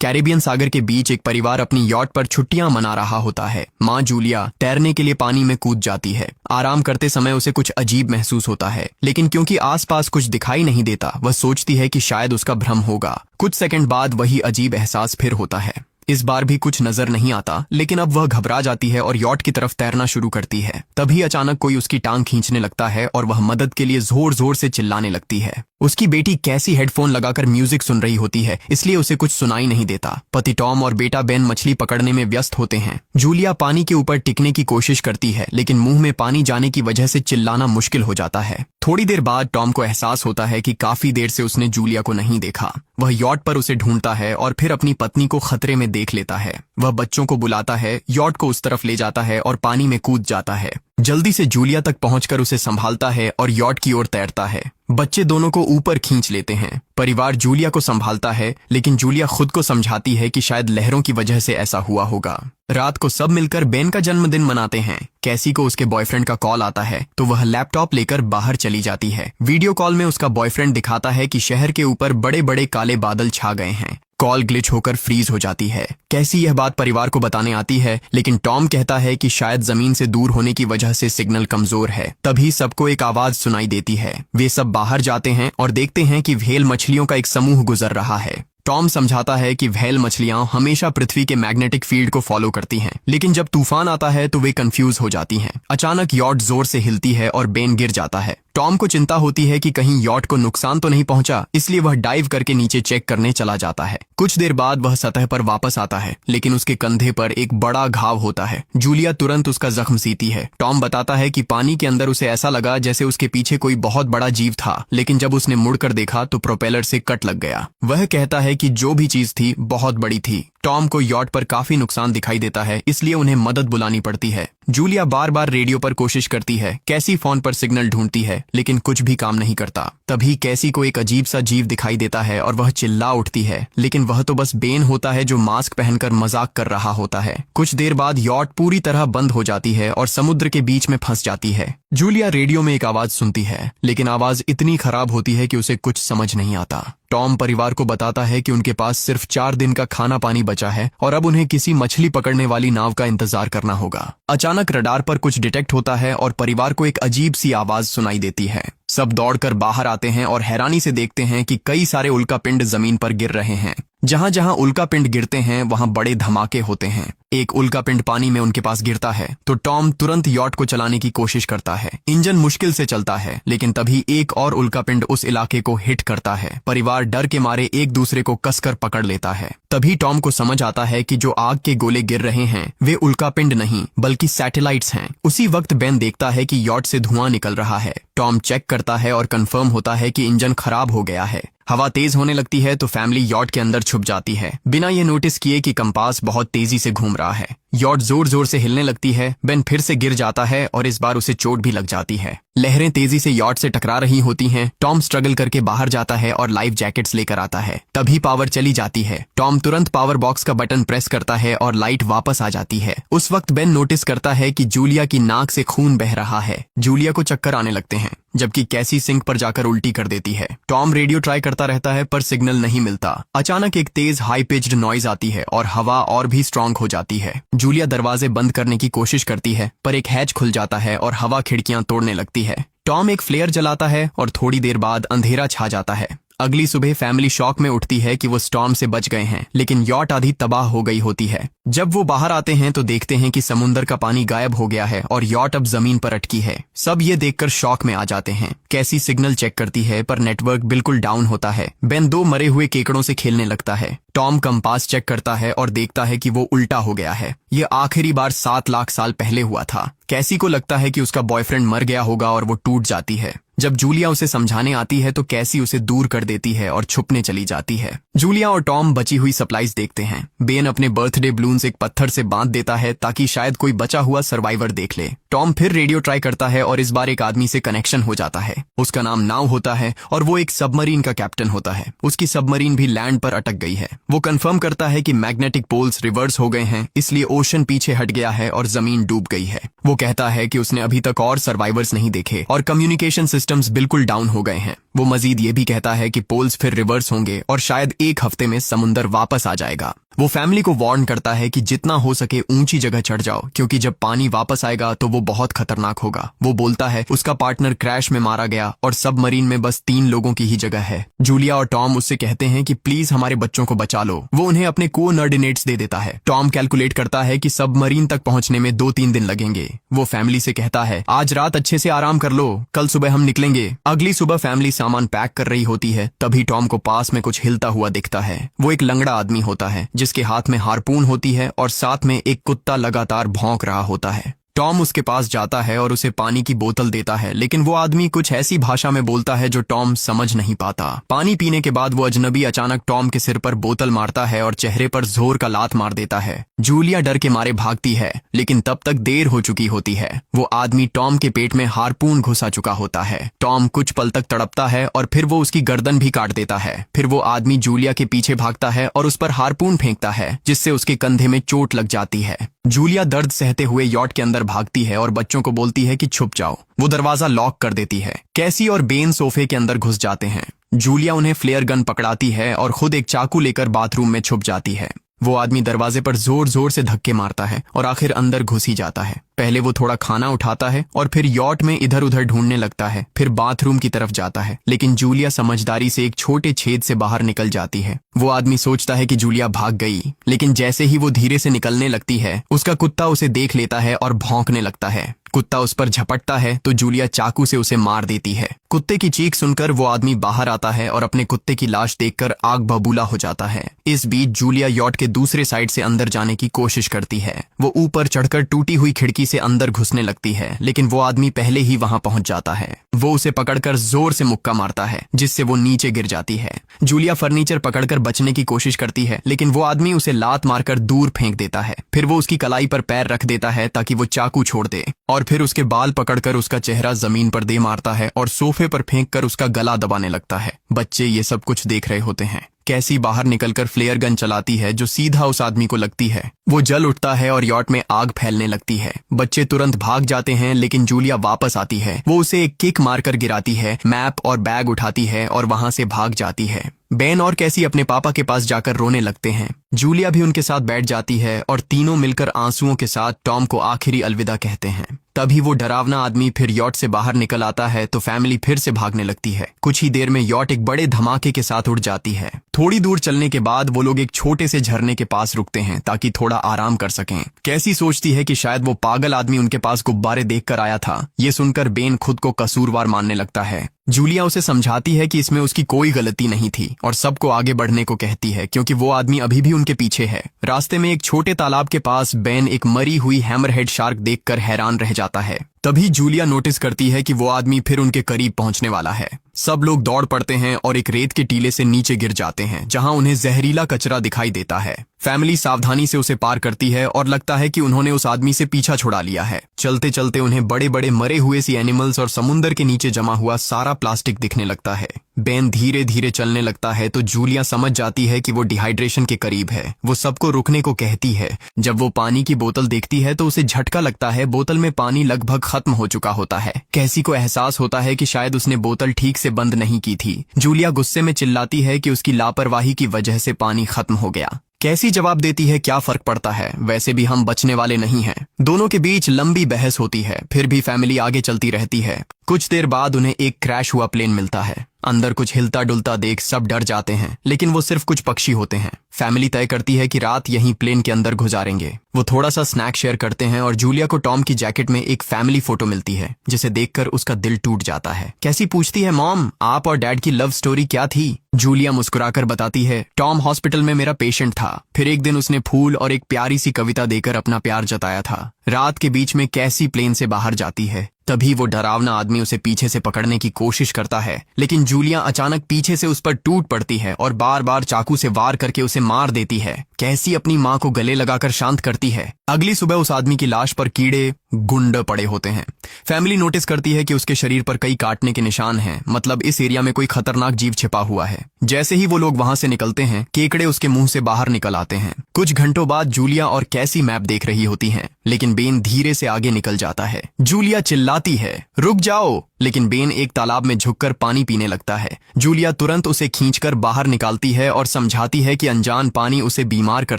Caribbean सागर के बीच एक परिवार अपनी यॉट पर छुट्टियां मना रहा होता है। माँ जूलिया तैरने के लिए पानी में कूद जाती है। आराम करते समय उसे कुछ अजीब महसूस होता है, लेकिन क्योंकि आसपास कुछ दिखाई नहीं देता, वह सोचती है कि शायद उसका भ्रम होगा। कुछ सेकंड बाद वही अजीब एहसास फिर होता है। इस बार भी कुछ नजर नहीं आता, लेकिन अब वह घबरा जाती है और यॉट की तरफ तैरना शुरू करती है। तभी अचानक कोई उसकी टांग खींचने लगता है और वह मदद के लिए जोर जोर से चिल्लाने लगती है। उसकी बेटी कैसी हेडफोन लगाकर म्यूजिक सुन रही होती है, इसलिए उसे कुछ सुनाई नहीं देता। पति टॉम और बेटा बेन मछली पकड़ने में व्यस्त होते हैं। जूलिया पानी के ऊपर टिकने की कोशिश करती है, लेकिन मुंह में पानी जाने की वजह से चिल्लाना मुश्किल हो जाता है। थोड़ी देर बाद टॉम को एहसास होता है कि काफी देर से उसने जूलिया को नहीं देखा। वह यॉट पर उसे ढूंढता है और फिर अपनी पत्नी को खतरे में देख लेता है। वह बच्चों को बुलाता है, यॉट को उस तरफ ले जाता है और पानी में कूद जाता है। जल्दी से जूलिया तक पहुंचकर उसे संभालता है और यॉट की ओर तैरता है। बच्चे दोनों को ऊपर खींच लेते हैं। परिवार जूलिया को संभालता है, लेकिन जूलिया खुद को समझाती है कि शायद लहरों की वजह से ऐसा हुआ होगा। रात को सब मिलकर बेन का जन्मदिन मनाते हैं। कैसी को उसके बॉयफ्रेंड का कॉल आता है, तो वह लैपटॉप लेकर बाहर चली जाती है। वीडियो कॉल में उसका बॉयफ्रेंड दिखाता है कि शहर के ऊपर बड़े बड़े काले बादल छा गए हैं। कॉल ग्लिच होकर फ्रीज हो जाती है। कैसी यह बात परिवार को बताने आती है, लेकिन टॉम कहता है कि शायद जमीन से दूर होने की वजह से सिग्नल कमजोर है। तभी सबको एक आवाज सुनाई देती है। वे सब बाहर जाते हैं और देखते हैं कि व्हेल मछलियों का एक समूह गुजर रहा है। टॉम समझाता है कि व्हेल मछलियां हमेशा पृथ्वी के मैग्नेटिक फील्ड को फॉलो करती हैं, लेकिन जब तूफान आता है तो वे कंफ्यूज हो जाती हैं। अचानक यॉट जोर से हिलती है और बेन गिर जाता है। टॉम को चिंता होती है कि कहीं यॉट को नुकसान तो नहीं पहुंचा, इसलिए वह डाइव करके नीचे चेक करने चला जाता है। कुछ देर बाद वह सतह पर वापस आता है, लेकिन उसके कंधे पर एक बड़ा घाव होता है। जूलिया तुरंत उसका जख्म सीती है। टॉम बताता है कि पानी के अंदर उसे ऐसा लगा जैसे उसके पीछे कोई बहुत बड़ा जीव था, लेकिन जब उसने मुड़कर देखा तो प्रोपेलर से कट लग गया। वह कहता है कि जो भी चीज थी बहुत बड़ी थी। टॉम को यॉट पर काफी नुकसान दिखाई देता है, इसलिए उन्हें मदद बुलानी पड़ती है। जूलिया बार बार रेडियो पर कोशिश करती है। कैसी फोन पर सिग्नल ढूंढती है, लेकिन कुछ भी काम नहीं करता। तभी कैसी को एक अजीब सा जीव दिखाई देता है और वह चिल्ला उठती है, लेकिन वह तो बस बेन होता है जो मास्क पहनकर मजाक कर रहा होता है। कुछ देर बाद यॉट पूरी तरह बंद हो जाती है और समुद्र के बीच में फंस जाती है। जूलिया रेडियो में एक आवाज सुनती है, लेकिन आवाज इतनी खराब होती है कि उसे कुछ समझ नहीं आता। टॉम परिवार को बताता है कि उनके पास सिर्फ 4 दिन का खाना पानी बचा है और अब उन्हें किसी मछली पकड़ने वाली नाव का इंतजार करना होगा। अचानक रडार पर कुछ डिटेक्ट होता है और परिवार को एक अजीब सी आवाज सुनाई देती है। सब दौड़कर बाहर आते हैं और हैरानी से देखते हैं कि कई सारे उल्कापिंड जमीन पर गिर रहे हैं। जहां जहां उल्कापिंड गिरते हैं वहां बड़े धमाके होते हैं। एक उल्कापिंड पानी में उनके पास गिरता है तो टॉम तुरंत यॉट को चलाने की कोशिश करता है। इंजन मुश्किल से चलता है, लेकिन तभी एक और उल्कापिंड उस इलाके को हिट करता है। परिवार डर के मारे एक दूसरे को कसकर पकड़ लेता है। तभी टॉम को समझ आता है कि जो आग के गोले गिर रहे हैं वे उल्कापिंड नहीं बल्कि सैटेलाइट्स हैं। उसी वक्त बेन देखता है कि यॉट से धुआं निकल रहा है। टॉम चेक करता है और कंफर्म होता है कि इंजन खराब हो गया है। हवा तेज होने लगती है तो फैमिली यॉट के अंदर छुप जाती है, बिना ये नोटिस किए कि कंपास बहुत तेजी से घूम रहा है। यॉट जोर जोर से हिलने लगती है। बेन फिर से गिर जाता है और इस बार उसे चोट भी लग जाती है। लहरें तेजी से यॉट से टकरा रही होती हैं। टॉम स्ट्रगल करके बाहर जाता है और लाइफ जैकेट्स लेकर आता है। तभी पावर चली जाती है। टॉम तुरंत पावर बॉक्स का बटन प्रेस करता है और लाइट वापस आ जाती है। उस वक्त बेन नोटिस करता है कि जूलिया की नाक से खून बह रहा है। जूलिया को चक्कर आने लगते हैं, जबकि कैसी सिंक पर जाकर उल्टी कर देती है। टॉम रेडियो ट्राई करता रहता है पर सिग्नल नहीं मिलता। अचानक एक तेज हाई पिच्ड नॉइज आती है और हवा और भी स्ट्रांग हो जाती है। जूलिया दरवाजे बंद करने की कोशिश करती है, पर एक हैच खुल जाता है और हवा खिड़कियां तोड़ने लगती है। टॉम एक फ्लेयर जलाता है और थोड़ी देर बाद अंधेरा छा जाता है। अगली सुबह फैमिली शॉक में उठती है कि वो स्टॉर्म से बच गए हैं, लेकिन यॉट आधी तबाह हो गई होती है। जब वो बाहर आते हैं तो देखते हैं कि समुद्र का पानी गायब हो गया है और यॉट अब जमीन पर अटकी है। सब ये देखकर शॉक में आ जाते हैं। कैसी सिग्नल चेक करती है पर नेटवर्क बिल्कुल डाउन होता है। बेन 2 मरे हुए केकड़ों से खेलने लगता है। टॉम कंपास चेक करता है और देखता है कि वो उल्टा हो गया है। ये आखिरी बार 7 लाख साल पहले हुआ था। कैसी को लगता है कि उसका बॉयफ्रेंड मर गया होगा और वो टूट जाती है। जब जूलिया उसे समझाने आती है तो कैसी उसे दूर कर देती है और छुपने चली जाती है। जूलिया और टॉम बची हुई सप्लाईज देखते हैं। बेन अपने बर्थडे बलून्स एक पत्थर से बांध देता है ताकि शायद कोई बचा हुआ सर्वाइवर देख ले। टॉम फिर रेडियो ट्राई करता है और इस बार एक आदमी से कनेक्शन हो जाता है। उसका नाम नाव होता है और वो एक सबमरीन का कैप्टन होता है। उसकी सबमरीन भी लैंड पर अटक गई है। वो कंफर्म करता है कि मैग्नेटिक पोल्स रिवर्स हो गए हैं, इसलिए ओशन पीछे हट गया है और जमीन डूब गई है। वो कहता है कि उसने अभी तक और सर्वाइवर्स नहीं देखे और कम्युनिकेशन सिस्टम सिस्टम्स बिल्कुल डाउन हो गए हैं। वो मजीद ये भी कहता है कि पोल्स फिर रिवर्स होंगे और शायद एक हफ्ते में समुंदर वापस आ जाएगा। वो फैमिली को वार्न करता है कि जितना हो सके ऊंची जगह चढ़ जाओ, क्योंकि जब पानी वापस आएगा तो वो बहुत खतरनाक होगा। वो बोलता है उसका पार्टनर क्रैश में मारा गया और सबमरीन में बस 3 लोगों की ही जगह है। जूलिया और टॉम उससे कहते हैं कि प्लीज हमारे बच्चों को बचा लो। वो उन्हें अपने कोऑर्डिनेट्स दे देता है। टॉम कैलकुलेट करता है कि सबमरीन तक पहुंचने में 2-3 दिन लगेंगे। वो फैमिली से कहता है आज रात अच्छे से आराम कर लो, कल सुबह हम निकलेंगे। अगली सुबह फैमिली सामान पैक कर रही होती है, तभी टॉम को पास में कुछ हिलता हुआ दिखता है। वो एक लंगड़ा आदमी होता है जिसके हाथ में हारपून होती है और साथ में एक कुत्ता लगातार भौंक रहा होता है। टॉम उसके पास जाता है और उसे पानी की बोतल देता है, लेकिन वो आदमी कुछ ऐसी भाषा में बोलता है जो टॉम समझ नहीं पाता। पानी पीने के बाद वो अजनबी अचानक टॉम के सिर पर बोतल मारता है और चेहरे पर जोर का लात मार देता है। जूलिया डर के मारे भागती है, लेकिन तब तक देर हो चुकी होती है। वो आदमी टॉम के पेट में हारपून घुसा चुका होता है। टॉम कुछ पल तक तड़पता है और फिर वो उसकी गर्दन भी काट देता है। फिर वो आदमी जूलिया के पीछे भागता है और उस पर हारपून फेंकता है, जिससे उसके कंधे में चोट लग जाती है। जूलिया दर्द सहते हुए यॉट के अंदर भागती है और बच्चों को बोलती है कि छुप जाओ। वो दरवाजा लॉक कर देती है। कैसी और बेन सोफे के अंदर घुस जाते हैं। जूलिया उन्हें फ्लेयर गन पकड़ाती है और खुद एक चाकू लेकर बाथरूम में छुप जाती है। वो आदमी दरवाजे पर जोर जोर से धक्के मारता है और आखिर अंदर घुस ही जाता है। पहले वो थोड़ा खाना उठाता है और फिर यॉट में इधर उधर ढूंढने लगता है, फिर बाथरूम की तरफ जाता है, लेकिन जूलिया समझदारी से एक छोटे छेद से बाहर निकल जाती है। वो आदमी सोचता है कि जूलिया भाग गई, लेकिन जैसे ही वो धीरे से निकलने लगती है, उसका कुत्ता उसे देख लेता है और भौंकने लगता है। कुत्ता उस पर झपटता है तो जूलिया चाकू से उसे मार देती है। कुत्ते की चीख सुनकर वो आदमी बाहर आता है और अपने कुत्ते की लाश देखकर आग बबूला हो जाता है। इस बीच जूलिया यॉट के दूसरे साइड से अंदर जाने की कोशिश करती है। वो ऊपर चढ़कर टूटी हुई खिड़की से अंदर घुसने लगती है, लेकिन वो आदमी पहले ही वहां पहुंच जाता है। वो उसे पकड़कर जोर से मुक्का मारता है, जिससे वो नीचे गिर जाती है। जूलिया फर्नीचर पकड़कर बचने की कोशिश करती है, लेकिन वो आदमी उसे लात मारकर दूर फेंक देता है। फिर वो उसकी कलाई पर पैर रख देता है ताकि वो चाकू छोड़ दे, और फिर उसके बाल पकड़कर उसका चेहरा जमीन पर दे मारता है और सोफे पर फेंककर उसका गला दबाने लगता है। बच्चे ये सब कुछ देख रहे होते हैं। कैसी बाहर निकलकर फ्लेयर गन चलाती है जो सीधा उस आदमी को लगती है। वो जल उठता है और यॉट में आग फैलने लगती है। बच्चे तुरंत भाग जाते हैं, लेकिन जूलिया वापस आती है। वो उसे एक किक मारकर गिराती है, मैप और बैग उठाती है और वहां से भाग जाती है। बेन और कैसी अपने पापा के पास जाकर रोने लगते हैं। जूलिया भी उनके साथ बैठ जाती है और तीनों मिलकर आंसुओं के साथ टॉम को आखिरी अलविदा कहते हैं। तभी वो डरावना आदमी फिर यॉट से बाहर निकल आता है तो फैमिली फिर से भागने लगती है। कुछ ही देर में यॉट एक बड़े धमाके के साथ उड़ जाती है। थोड़ी दूर चलने के बाद वो लोग एक छोटे से झरने के पास रुकते हैं ताकि थोड़ा आराम कर सकें। कैसी सोचती है कि शायद वो पागल आदमी उनके पास गुब्बारे देखकर आया था। ये सुनकर बेन खुद को कसूरवार मानने लगता है। जूलिया उसे समझाती है कि इसमें उसकी कोई गलती नहीं थी और सबको आगे बढ़ने को कहती है, क्योंकि वो आदमी अभी भी उनके पीछे है। रास्ते में एक छोटे तालाब के पास बेन एक मरी हुई हैमरहेड शार्क देखकर हैरान रह जाता है। तभी जूलिया नोटिस करती है कि वो आदमी फिर उनके करीब पहुंचने वाला है। सब लोग दौड़ पड़ते हैं और एक रेत के टीले से नीचे गिर जाते हैं, जहां उन्हें जहरीला कचरा दिखाई देता है। फैमिली सावधानी से उसे पार करती है और लगता है कि उन्होंने उस आदमी से पीछा छुड़ा लिया है। चलते चलते उन्हें बड़े बड़े मरे हुए सी एनिमल्स और समुंदर के नीचे जमा हुआ सारा प्लास्टिक दिखने लगता है। बेन धीरे धीरे चलने लगता है तो जूलिया समझ जाती है कि वो डिहाइड्रेशन के करीब है। वो सबको रुकने को कहती है। जब वो पानी की बोतल देखती है तो उसे झटका लगता है। बोतल में पानी लगभग खत्म हो चुका होता है। कैसी को एहसास होता है कि शायद उसने बोतल ठीक से बंद नहीं की थी। जूलिया गुस्से में चिल्लाती है कि उसकी लापरवाही की वजह से पानी खत्म हो गया। कैसी जवाब देती है, क्या फर्क पड़ता है, वैसे भी हम बचने वाले नहीं हैं। दोनों के बीच लंबी बहस होती है, फिर भी फैमिली आगे चलती रहती है। कुछ देर बाद उन्हें एक क्रैश हुआ प्लेन मिलता है। अंदर कुछ हिलता डुलता देख सब डर जाते हैं, लेकिन वो सिर्फ कुछ पक्षी होते हैं। फैमिली तय करती है कि रात यहीं प्लेन के अंदर गुजारेंगे। वो थोड़ा सा स्नैक शेयर करते हैं और जूलिया को टॉम की जैकेट में एक फैमिली फोटो मिलती है, जिसे देखकर उसका दिल टूट जाता है। कैसी पूछती है, मॉम आप और डैड की लव स्टोरी क्या थी? जूलिया मुस्कुराकर बताती है, टॉम हॉस्पिटल में मेरा पेशेंट था। फिर एक दिन उसने फूल और एक प्यारी सी कविता देकर अपना प्यार जताया था। रात के बीच में कैसी प्लेन से बाहर जाती है। तभी वो डरावना आदमी उसे पीछे से पकड़ने की कोशिश करता है, लेकिन जूलिया अचानक पीछे से उस पर टूट पड़ती है और बार बार चाकू से वार करके उसे मार देती है। कैसी अपनी माँ को गले लगाकर शांत करती है। अगली सुबह उस आदमी की लाश पर कीड़े गुंड पड़े होते हैं। फैमिली नोटिस करती है कि उसके शरीर पर कई काटने के निशान हैं, मतलब इस एरिया में कोई खतरनाक जीव छिपा हुआ है। जैसे ही वो लोग वहां से निकलते हैं, केकड़े उसके मुंह से बाहर निकल आते हैं। कुछ घंटों बाद जूलिया और कैसी मैप देख रही होती हैं, लेकिन बेन धीरे से आगे निकल जाता है। जूलिया चिल्लाती है, रुक जाओ, लेकिन बेन एक तालाब में झुककर पानी पीने लगता है। जूलिया तुरंत उसे खींचकर बाहर निकालती है और समझाती है कि अनजान पानी उसे बीमार कर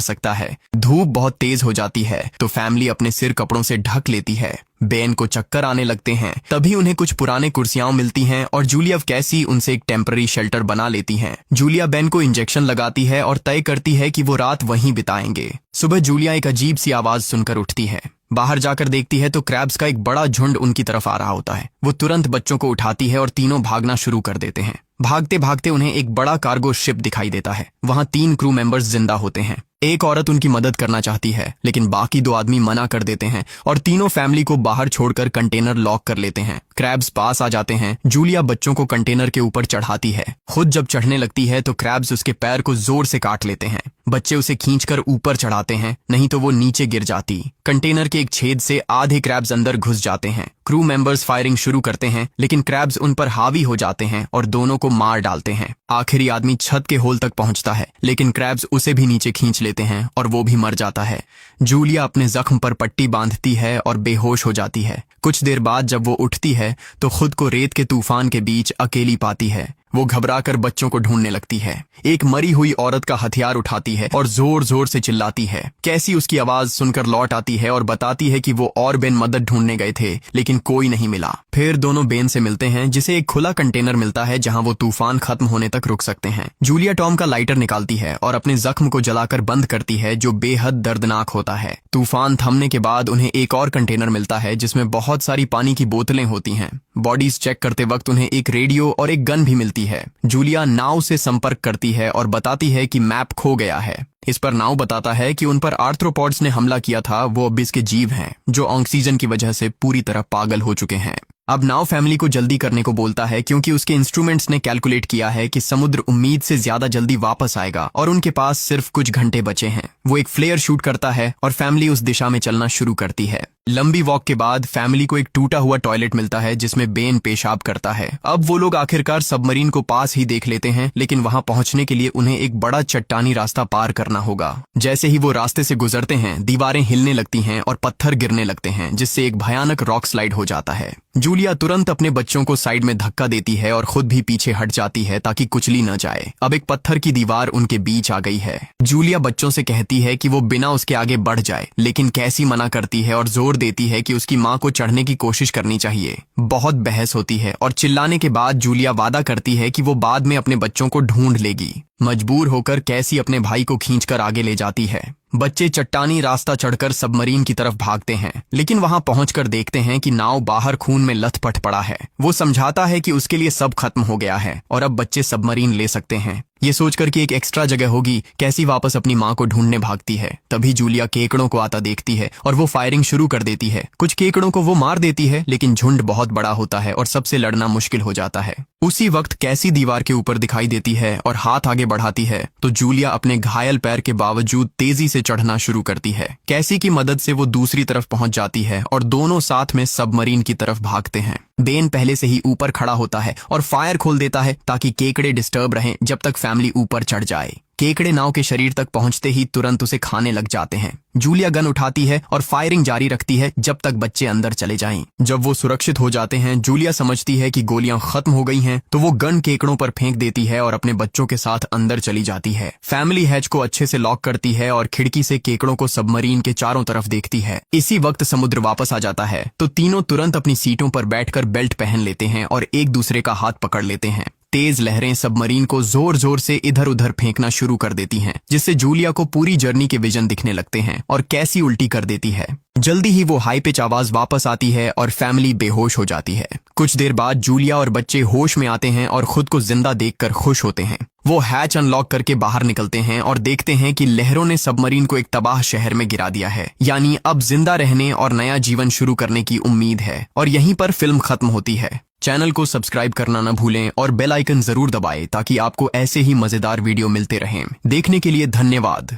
सकता है। धूप बहुत तेज हो जाती है तो फैमिली अपने सिर कपड़ों से ढक लेती है। बेन को चक्कर आने लगते हैं। तभी उन्हें कुछ पुराने कुर्सियां मिलती हैं और जूलिया कैसी उनसे एक टेम्पररी शेल्टर बना लेती हैं। जूलिया बेन को इंजेक्शन लगाती है और तय करती है कि वो रात वहीं बिताएंगे। सुबह जूलिया एक अजीब सी आवाज सुनकर उठती है। बाहर जाकर देखती है तो क्रैब्स का एक बड़ा झुंड उनकी तरफ आ रहा होता है। वो तुरंत बच्चों को उठाती है और तीनों भागना शुरू कर देते हैं। भागते भागते उन्हें एक बड़ा कार्गो शिप दिखाई देता है। वहां 3 क्रू मेंबर्स जिंदा होते हैं। एक औरत उनकी मदद करना चाहती है लेकिन बाकी 2 आदमी मना कर देते हैं और तीनों फैमिली को बाहर छोड़कर कंटेनर लॉक कर लेते हैं। क्रैब्स पास आ जाते हैं। जूलिया बच्चों को कंटेनर के ऊपर चढ़ाती है। खुद जब चढ़ने लगती है तो क्रैब्स उसके पैर को जोर से काट लेते हैं। बच्चे उसे खींचकर ऊपर चढ़ाते हैं, नहीं तो वो नीचे गिर जाती। कंटेनर के एक छेद से आधे क्रैब्स अंदर घुस जाते हैं। क्रू मेंबर्स फायरिंग शुरू करते हैं लेकिन क्रैब्स उन पर हावी हो जाते हैं और दोनों को मार डालते हैं। आखिरी आदमी छत के होल तक पहुंचता है लेकिन क्रैब्स उसे भी नीचे खींच लेते हैं और वो भी मर जाता है। जूलिया अपने जख्म पर पट्टी बांधती है और बेहोश हो जाती है। कुछ देर बाद जब वो उठती है तो खुद को रेत के तूफान के बीच अकेली पाती है। वो घबराकर बच्चों को ढूंढने लगती है। एक मरी हुई औरत का हथियार उठाती है और जोर जोर से चिल्लाती है। कैसी उसकी आवाज सुनकर लौट आती है और बताती है कि वो और बेन मदद ढूंढने गए थे लेकिन कोई नहीं मिला। फिर दोनों बेन से मिलते हैं जिसे एक खुला कंटेनर मिलता है जहां वो तूफान खत्म होने तक रुक सकते हैं। जूलिया टॉम का लाइटर निकालती है और अपने जख्म को जलाकर बंद करती है जो बेहद दर्दनाक होता है। तूफान थमने के बाद उन्हें एक और कंटेनर मिलता है जिसमें बहुत सारी पानी की बोतलें होती हैं। बॉडीज चेक करते वक्त उन्हें एक रेडियो और एक गन भी मिलती है। जूलिया नाव से संपर्क करती है और बताती है कि मैप खो गया है। इस पर नाव बताता है कि उन पर आर्थ्रोपॉड्स ने हमला किया था, वो अब इसके जीव हैं जो ऑक्सीजन की वजह से पूरी तरह पागल हो चुके हैं। अब नाव फैमिली को जल्दी करने को बोलता है क्योंकि उसके इंस्ट्रूमेंट्स ने कैलकुलेट किया है कि समुद्र उम्मीद से ज्यादा जल्दी वापस आएगा और उनके पास सिर्फ कुछ घंटे बचे हैं। वो एक फ्लेयर शूट करता है और फैमिली उस दिशा में चलना शुरू करती है। लंबी वॉक के बाद फैमिली को एक टूटा हुआ टॉयलेट मिलता है जिसमें बेन पेशाब करता है। अब वो लोग आखिरकार सबमरीन को पास ही देख लेते हैं लेकिन वहां पहुंचने के लिए उन्हें एक बड़ा चट्टानी रास्ता पार करना होगा। जैसे ही वो रास्ते से गुजरते हैं दीवारें हिलने लगती हैं और पत्थर गिरने लगते हैं जिससे एक भयानक रॉक स्लाइड हो जाता है। जूलिया तुरंत अपने बच्चों को साइड में धक्का देती है और खुद भी पीछे हट जाती है ताकि कुचली न जाए। अब एक पत्थर की दीवार उनके बीच आ गई है। जूलिया बच्चों से कहती है कि वो बिना उसके आगे बढ़ जाए लेकिन कैसी मना करती है और जोर देती है कि उसकी माँ को चढ़ने की कोशिश करनी चाहिए। बहुत बहस होती है और चिल्लाने के बाद जूलिया वादा करती है कि वो बाद में अपने बच्चों को ढूंढ लेगी। मजबूर होकर कैसी अपने भाई को खींचकर आगे ले जाती है। बच्चे चट्टानी रास्ता चढ़कर सबमरीन की तरफ भागते हैं लेकिन वहां पहुंचकर देखते हैं कि नाव बाहर खून में लथपथ पड़ा है। वो समझाता है कि उसके लिए सब खत्म हो गया है और अब बच्चे सबमरीन ले सकते हैं। ये सोचकर कि एक एक्स्ट्रा जगह होगी कैसी वापस अपनी माँ को ढूंढने भागती है। तभी जूलिया केकड़ों को आता देखती है और वो फायरिंग शुरू कर देती है। कुछ केकड़ों को वो मार देती है लेकिन झुंड बहुत बड़ा होता है और सबसे लड़ना मुश्किल हो जाता है। उसी वक्त कैसी दीवार के ऊपर दिखाई देती है और हाथ आगे बढ़ाती है तो जूलिया अपने घायल पैर के बावजूद तेजी से चढ़ना शुरू करती है। कैसी की मदद से वो दूसरी तरफ पहुंच जाती है और दोनों साथ में सबमरीन की तरफ भागते हैं। बेन पहले से ही ऊपर खड़ा होता है और फायर खोल देता है ताकि केकड़े डिस्टर्ब रहें जब तक फैमिली ऊपर चढ़ जाए। केकड़े नाव के शरीर तक पहुंचते ही तुरंत उसे खाने लग जाते हैं। जूलिया गन उठाती है और फायरिंग जारी रखती है जब तक बच्चे अंदर चले जाएं। जब वो सुरक्षित हो जाते हैं जूलिया समझती है कि गोलियां खत्म हो गई हैं तो वो गन केकड़ों पर फेंक देती है और अपने बच्चों के साथ अंदर चली जाती है। फैमिली हैच को अच्छे से लॉक करती है और खिड़की से केकड़ों को सबमरीन के चारों तरफ देखती है। इसी वक्त समुद्र वापस आ जाता है तो तीनों तुरंत अपनी सीटों पर बैठकर बेल्ट पहन लेते हैं और एक दूसरे का हाथ पकड़ लेते हैं। तेज लहरें सबमरीन को जोर जोर से इधर उधर फेंकना शुरू कर देती हैं जिससे जूलिया को पूरी जर्नी के विजन दिखने लगते हैं और कैसी उल्टी कर देती है। जल्दी ही वो हाई पिच आवाज वापस आती है और फैमिली बेहोश हो जाती है। कुछ देर बाद जूलिया और बच्चे होश में आते हैं और खुद को जिंदा देखकर खुश होते हैं। वो हैच अनलॉक करके बाहर निकलते हैं और देखते हैं कि लहरों ने सबमरीन को एक तबाह शहर में गिरा दिया है। यानी अब जिंदा रहने और नया जीवन शुरू करने की उम्मीद है। और यहीं पर फिल्म खत्म होती है। चैनल को सब्सक्राइब करना न भूलें और बेल आइकन जरूर दबाएं ताकि आपको ऐसे ही मजेदार वीडियो मिलते रहें। देखने के लिए धन्यवाद।